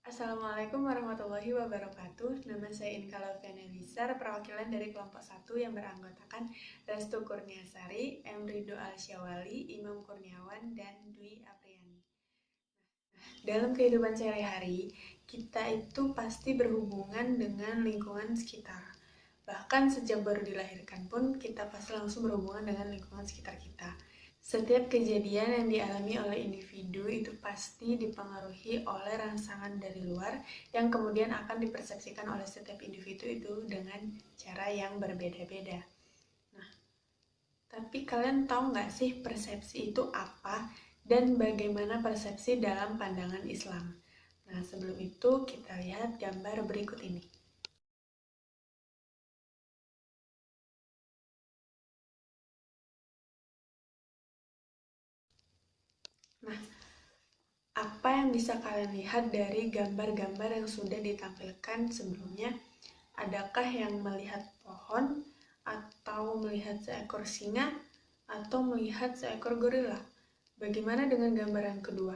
Assalamualaikum warahmatullahi wabarakatuh. Nama saya Inka Loviana Nisar, perwakilan dari kelompok 1 yang beranggotakan Restu Kurniasari, Emrido Alsyawali, Imam Kurniawan, dan Dwi Apriani. Dalam kehidupan sehari-hari, kita itu pasti berhubungan dengan lingkungan sekitar. Bahkan sejak baru dilahirkan pun, kita pasti langsung berhubungan dengan lingkungan sekitar kita. Setiap kejadian yang dialami oleh individu itu pasti dipengaruhi oleh rangsangan dari luar yang kemudian akan dipersepsikan oleh setiap individu itu dengan cara yang berbeda-beda. Nah, tapi kalian tahu nggak sih persepsi itu apa dan bagaimana persepsi dalam pandangan Islam? Nah, sebelum itu kita lihat gambar berikut ini. Nah, apa yang bisa kalian lihat dari gambar-gambar yang sudah ditampilkan sebelumnya? Adakah yang melihat pohon, atau melihat seekor singa, atau melihat seekor gorila? Bagaimana dengan gambar yang kedua?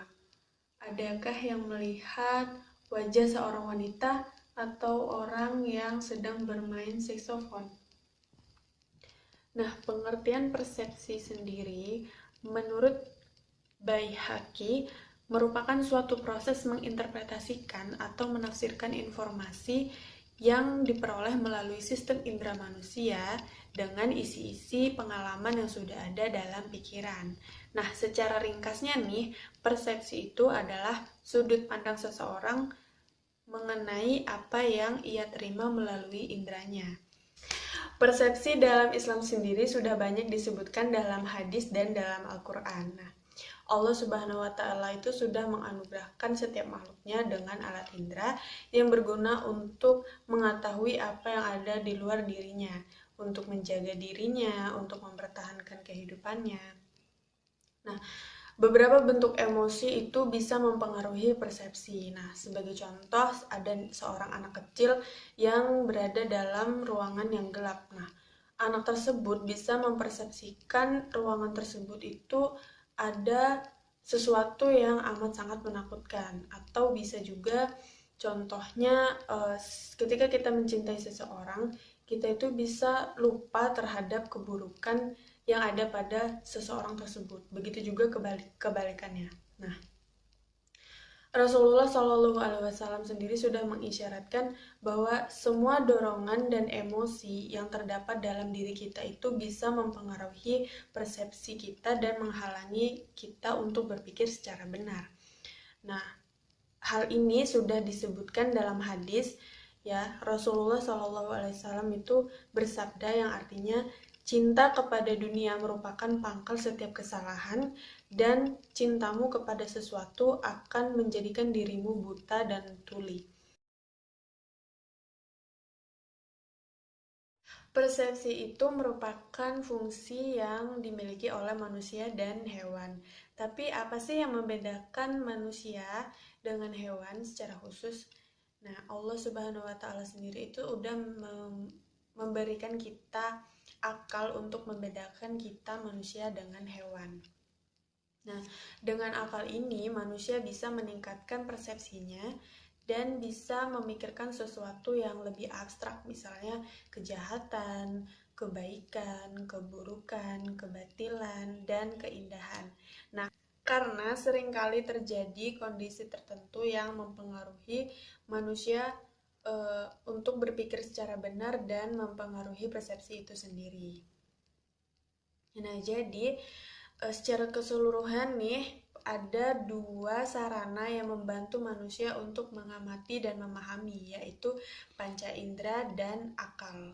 Adakah yang melihat wajah seorang wanita atau orang yang sedang bermain saksofon? Nah, pengertian persepsi sendiri menurut Baihaqi merupakan suatu proses menginterpretasikan atau menafsirkan informasi yang diperoleh melalui sistem indera manusia dengan isi-isi pengalaman yang sudah ada dalam pikiran. Nah, secara ringkasnya nih, persepsi itu adalah sudut pandang seseorang mengenai apa yang ia terima melalui inderanya. Persepsi dalam Islam sendiri sudah banyak disebutkan dalam hadis dan dalam Al-Quran. Nah, Allah Subhanahu wa Ta'ala itu sudah menganugerahkan setiap makhluknya dengan alat indera yang berguna untuk mengetahui apa yang ada di luar dirinya, untuk menjaga dirinya, untuk mempertahankan kehidupannya. Nah, beberapa bentuk emosi itu bisa mempengaruhi persepsi. Nah, sebagai contoh, ada seorang anak kecil yang berada dalam ruangan yang gelap. Nah, anak tersebut bisa mempersepsikan ruangan tersebut itu ada sesuatu yang amat sangat menakutkan. Atau bisa juga contohnya ketika kita mencintai seseorang, kita itu bisa lupa terhadap keburukan yang ada pada seseorang tersebut. Begitu juga kebalikannya. Nah, Rasulullah Shallallahu Alaihi Wasallam sendiri sudah mengisyaratkan bahwa semua dorongan dan emosi yang terdapat dalam diri kita itu bisa mempengaruhi persepsi kita dan menghalangi kita untuk berpikir secara benar. Nah, hal ini sudah disebutkan dalam hadis, ya. Rasulullah Shallallahu Alaihi Wasallam itu bersabda yang artinya cinta kepada dunia merupakan pangkal setiap kesalahan, dan cintamu kepada sesuatu akan menjadikan dirimu buta dan tuli. Persepsi itu merupakan fungsi yang dimiliki oleh manusia dan hewan. Tapi apa sih yang membedakan manusia dengan hewan secara khusus? Nah, Allah Subhanahu wa Ta'ala sendiri itu udah memberikan kita akal untuk membedakan kita manusia dengan hewan. Nah, dengan akal ini manusia bisa meningkatkan persepsinya dan bisa memikirkan sesuatu yang lebih abstrak, misalnya kejahatan, kebaikan, keburukan, kebatilan, dan keindahan. Nah, karena seringkali terjadi kondisi tertentu yang mempengaruhi manusia untuk berpikir secara benar dan mempengaruhi persepsi itu sendiri. Nah, jadi secara keseluruhan nih, ada dua sarana yang membantu manusia untuk mengamati dan memahami, yaitu panca indera dan akal.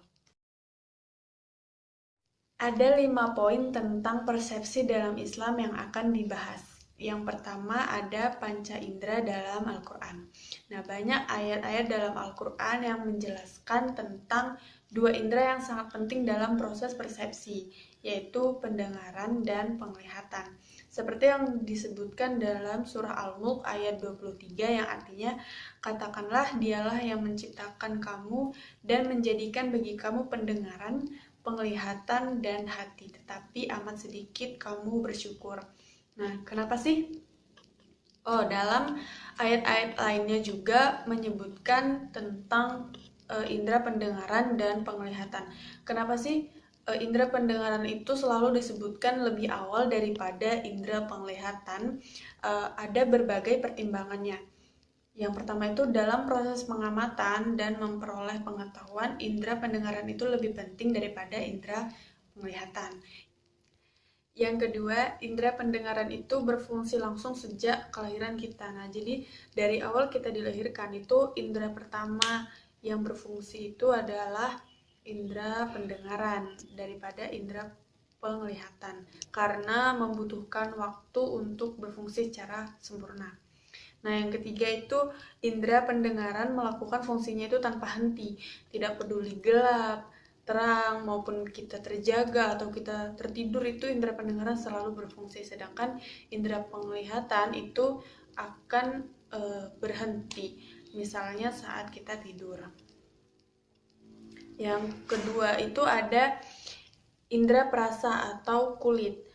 Ada 5 poin tentang persepsi dalam Islam yang akan dibahas. Yang pertama ada panca indera dalam Al-Quran. Nah, banyak ayat-ayat dalam Al-Quran yang menjelaskan tentang dua indera yang sangat penting dalam proses persepsi, yaitu pendengaran dan penglihatan. Seperti yang disebutkan dalam surah Al-Mulk ayat 23 yang artinya, katakanlah dialah yang menciptakan kamu dan menjadikan bagi kamu pendengaran, penglihatan, dan hati, tetapi amat sedikit kamu bersyukur. Nah, kenapa sih Dalam ayat-ayat lainnya juga menyebutkan tentang indera pendengaran dan penglihatan. Kenapa sih indera pendengaran itu selalu disebutkan lebih awal daripada indera penglihatan? Ada berbagai pertimbangannya. Yang pertama itu dalam proses pengamatan dan memperoleh pengetahuan, indera pendengaran itu lebih penting daripada indera penglihatan. Yang kedua, indera pendengaran itu berfungsi langsung sejak kelahiran kita. Nah, jadi dari awal kita dilahirkan itu indera pertama yang berfungsi itu adalah indera pendengaran daripada indera penglihatan karena membutuhkan waktu untuk berfungsi secara sempurna. Nah, yang ketiga itu indera pendengaran melakukan fungsinya itu tanpa henti, tidak peduli gelap, terang maupun kita terjaga atau kita tertidur, itu indera pendengaran selalu berfungsi, sedangkan indera penglihatan itu akan berhenti misalnya saat kita tidur. Yang kedua itu ada indera perasa atau kulit.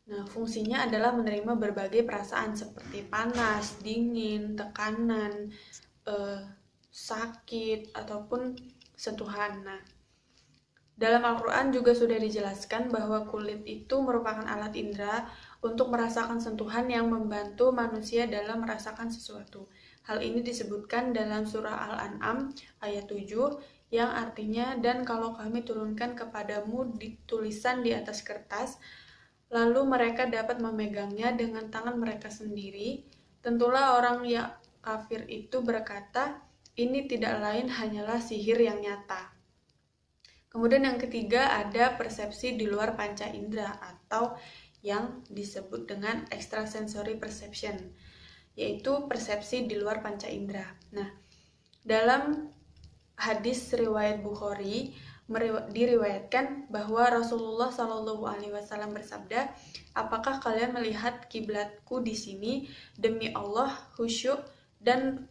Nah, fungsinya adalah menerima berbagai perasaan seperti panas, dingin, tekanan, sakit ataupun sentuhan. Nah, dalam Al-Quran juga sudah dijelaskan bahwa kulit itu merupakan alat indera untuk merasakan sentuhan yang membantu manusia dalam merasakan sesuatu. Hal ini disebutkan dalam surah Al-An'am ayat 7 yang artinya, dan kalau kami turunkan kepadamu tulisan di atas kertas, lalu mereka dapat memegangnya dengan tangan mereka sendiri, tentulah orang yang kafir itu berkata, ini tidak lain hanyalah sihir yang nyata. Kemudian yang ketiga ada persepsi di luar panca indera atau yang disebut dengan extrasensory perception, yaitu persepsi di luar panca indera. Nah, dalam hadis riwayat Bukhari diriwayatkan bahwa Rasulullah SAW bersabda, apakah kalian melihat kiblatku di sini? Demi Allah, khusyuk dan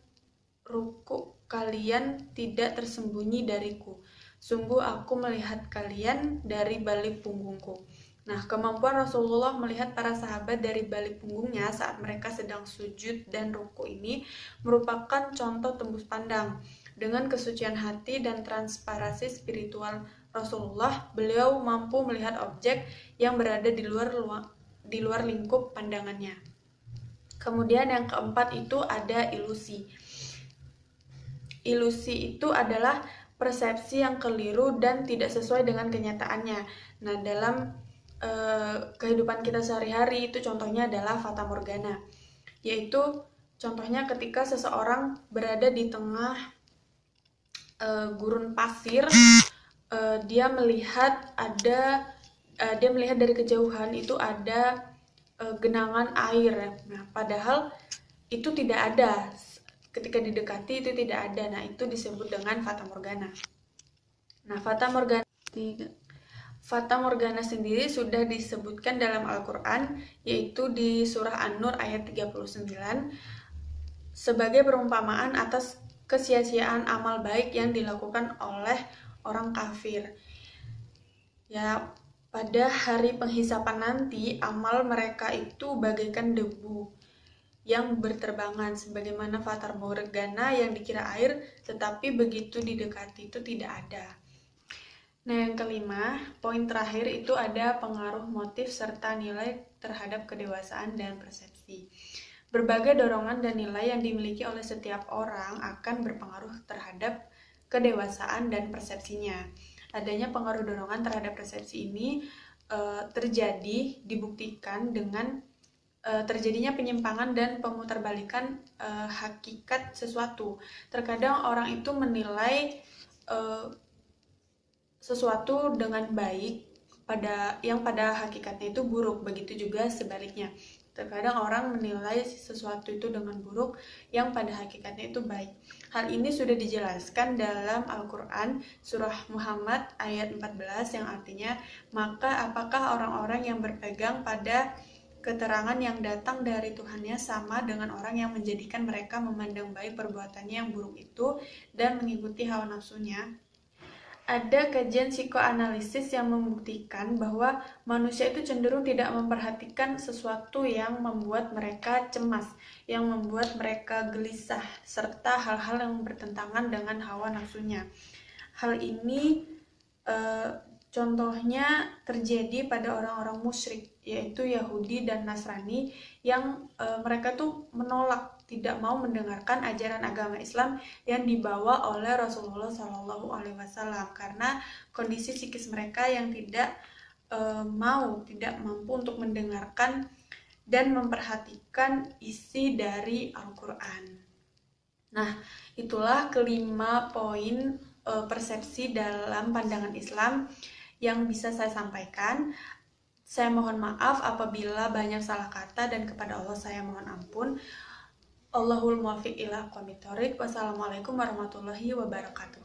ruku kalian tidak tersembunyi dariku. Sungguh aku melihat kalian dari balik punggungku. Nah, kemampuan Rasulullah melihat para sahabat dari balik punggungnya saat mereka sedang sujud dan ruku ini merupakan contoh tembus pandang. Dengan kesucian hati dan transparansi spiritual Rasulullah, beliau mampu melihat objek yang berada di luar lingkup pandangannya. Kemudian yang keempat itu ada ilusi. Ilusi itu adalah persepsi yang keliru dan tidak sesuai dengan kenyataannya. Nah, dalam kehidupan kita sehari-hari itu contohnya adalah fata morgana, yaitu contohnya ketika seseorang berada di tengah gurun pasir, dia melihat dari kejauhan itu ada genangan air. Nah, padahal itu tidak ada. Ketika didekati itu tidak ada. Nah, itu disebut dengan fata morgana. Nah, fata morgana sendiri sudah disebutkan dalam Al-Quran, yaitu di surah An-Nur ayat 39 sebagai perumpamaan atas kesia-siaan amal baik yang dilakukan oleh orang kafir. Ya, pada hari penghisapan nanti, amal mereka itu bagaikan debu yang berterbangan, sebagaimana fata morgana yang dikira air, tetapi begitu didekati itu tidak ada. Nah, yang kelima, poin terakhir itu ada pengaruh motif serta nilai terhadap kedewasaan dan persepsi. Berbagai dorongan dan nilai yang dimiliki oleh setiap orang akan berpengaruh terhadap kedewasaan dan persepsinya. Adanya pengaruh dorongan terhadap persepsi ini dibuktikan dengan terjadinya penyimpangan dan pemutarbalikan hakikat sesuatu. Terkadang orang itu menilai sesuatu dengan baik yang pada hakikatnya itu buruk, begitu juga sebaliknya. Terkadang orang menilai sesuatu itu dengan buruk yang pada hakikatnya itu baik. Hal ini sudah dijelaskan dalam Al-Quran surah Muhammad ayat 14 yang artinya, maka apakah orang-orang yang berpegang pada keterangan yang datang dari Tuhannya sama dengan orang yang menjadikan mereka memandang baik perbuatannya yang buruk itu dan mengikuti hawa nafsunya? Ada kajian psikoanalisis yang membuktikan bahwa manusia itu cenderung tidak memperhatikan sesuatu yang membuat mereka cemas, yang membuat mereka gelisah, serta hal-hal yang bertentangan dengan hawa nafsunya. Hal ini contohnya terjadi pada orang-orang musyrik, yaitu Yahudi dan Nasrani, yang mereka tuh menolak, tidak mau mendengarkan ajaran agama Islam yang dibawa oleh Rasulullah Shallallahu Alaihi Wasallam karena kondisi psikis mereka yang tidak mampu untuk mendengarkan dan memperhatikan isi dari Al-Quran. Nah, itulah kelima poin persepsi dalam pandangan Islam yang bisa saya sampaikan. Saya mohon maaf apabila banyak salah kata dan kepada Allah saya mohon ampun. Allahul muwaffiq ila aqwamit thoriq. Wassalamualaikum warahmatullahi wabarakatuh.